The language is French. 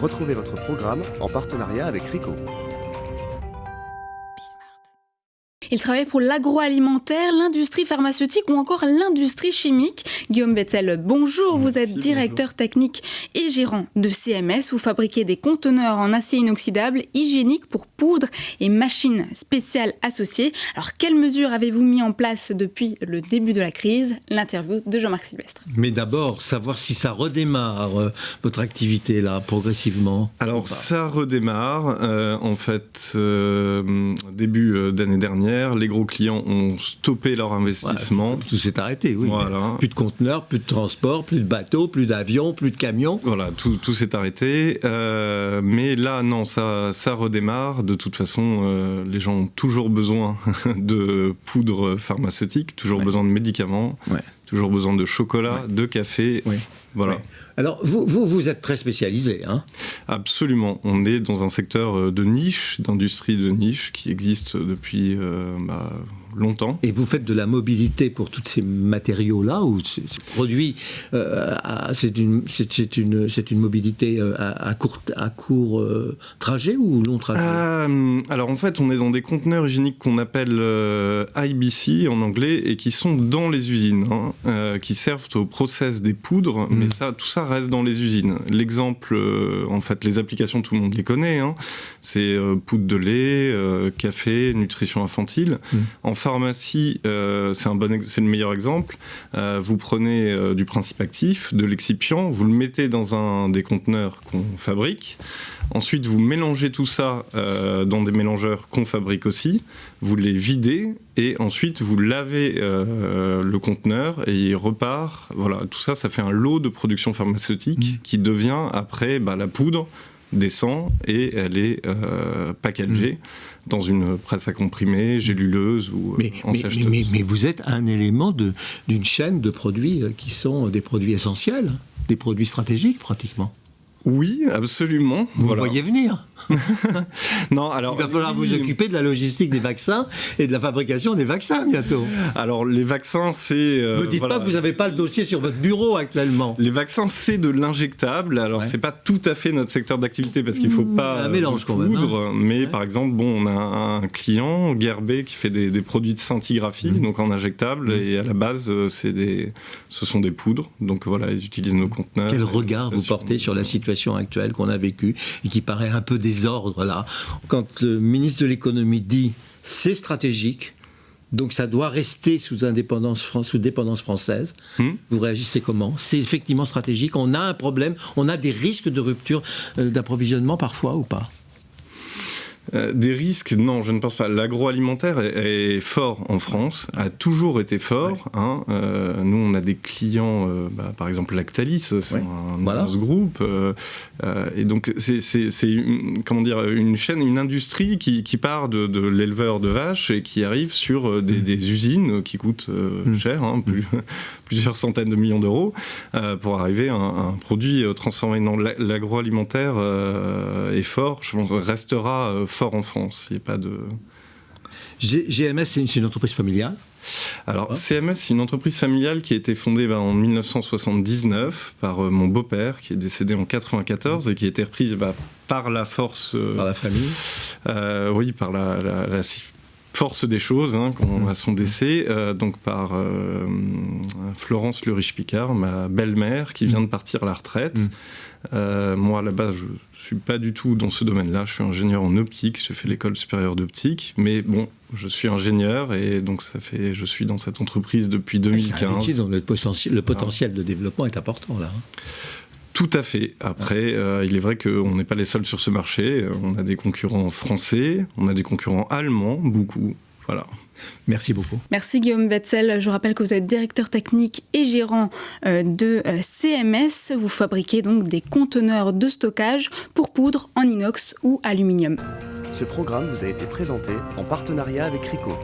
Retrouvez votre programme en partenariat avec Rico. Il travaille pour l'agroalimentaire, l'industrie pharmaceutique ou encore l'industrie chimique. Guillaume Wetzel, bonjour. Vous êtes directeur technique et gérant de CMS. Vous fabriquez des conteneurs en acier inoxydable hygiénique pour poudre et machines spéciales associées. Alors, quelles mesures avez-vous mis en place depuis le début de la crise ? L'interview de Jean-Marc Sylvestre. Mais d'abord, savoir si ça redémarre, votre activité là, progressivement. Alors, ça redémarre. En fait, début d'année dernière, les gros clients ont stoppé leur investissement. Voilà, tout s'est arrêté, oui. Voilà. Plus de conteneurs, plus de transport, plus de bateaux, plus d'avions, plus de camions. Voilà, tout s'est arrêté. Mais là, non, ça redémarre. De toute façon, les gens ont toujours besoin de poudre pharmaceutique, toujours besoin de médicaments, toujours besoin de chocolat, de café. Voilà. Alors, vous êtes très spécialisé, hein ? Absolument. On est dans un secteur de niche, d'industrie de niche, qui existe depuis longtemps. Et vous faites de la mobilité pour tous ces matériaux-là, ou ces produits, c'est une mobilité à court trajet ou long trajet ? Alors en fait, on est dans des conteneurs hygiéniques qu'on appelle IBC en anglais, et qui sont dans les usines, qui servent au process des poudres, mais tout ça reste dans les usines. L'exemple, en fait, les applications, tout le monde les connaît, c'est poudre de lait, café, nutrition infantile. En pharmacie, c'est le meilleur exemple. Vous prenez du principe actif, de l'excipient, vous le mettez dans des conteneurs qu'on fabrique. Ensuite, vous mélangez tout ça dans des mélangeurs qu'on fabrique aussi. Vous les videz et ensuite vous lavez le conteneur et il repart. Voilà, tout ça, ça fait un lot de production pharmaceutique qui devient après la poudre descend et elle est packagée dans une presse à comprimer, géluleuse ou en sachet. Mais vous êtes un élément d'une chaîne de produits qui sont des produits essentiels, des produits stratégiques pratiquement. Oui, absolument. Vous me voyez venir. Non, alors, il va falloir vous occuper de la logistique des vaccins et de la fabrication des vaccins bientôt. Alors, les vaccins, c'est... Ne dites pas que vous n'avez pas le dossier sur votre bureau actuellement. Les vaccins, c'est de l'injectable. Alors, c'est pas tout à fait notre secteur d'activité parce qu'il ne faut pas un mélange quand même. Mais par exemple, on a un client, Guerbet, qui fait des produits de scintigraphie, donc en injectable. Et à la base, ce sont des poudres. Donc voilà, ils utilisent nos conteneurs. Quel regard vous portez sur la situation actuelle qu'on a vécue et qui paraît un peu désordre là. Quand le ministre de l'économie dit c'est stratégique, donc ça doit rester sous dépendance française, vous réagissez comment ? C'est effectivement stratégique, on a un problème, on a des risques de rupture d'approvisionnement parfois ou pas ? Des risques, non, je ne pense pas. L'agroalimentaire est fort en France, a toujours été fort. Nous, on a des clients, par exemple Lactalis, c'est un immense groupe. Et donc, c'est une chaîne, une industrie qui part de l'éleveur de vaches et qui arrive sur des usines qui coûtent cher, plusieurs centaines de millions d'euros, pour arriver à un produit transformé. Non, l'agroalimentaire est fort, je pense, restera fort en France. Il n'y a pas de... GMS, c'est une entreprise familiale ? Alors, CMS, c'est une entreprise familiale qui a été fondée en 1979 par mon beau-père, qui est décédé en 1994 et qui a été reprise par la force... par la famille ? Oui, par la force des choses, à son décès, donc par Florence Le Riche-Picard, ma belle-mère, qui vient de partir à la retraite. Moi, à la base, je ne suis pas du tout dans ce domaine-là. Je suis ingénieur en optique, j'ai fait l'école supérieure d'optique, mais bon, je suis ingénieur et donc je suis dans cette entreprise depuis 2015. C'est un métier dont le potentiel de développement est important, là. Tout à fait. Après, il est vrai qu'on n'est pas les seuls sur ce marché. On a des concurrents français, on a des concurrents allemands, beaucoup. Voilà. Merci beaucoup. Merci Guillaume Wetzel. Je rappelle que vous êtes directeur technique et gérant de CMS. Vous fabriquez donc des conteneurs de stockage pour poudre en inox ou aluminium. Ce programme vous a été présenté en partenariat avec Rico.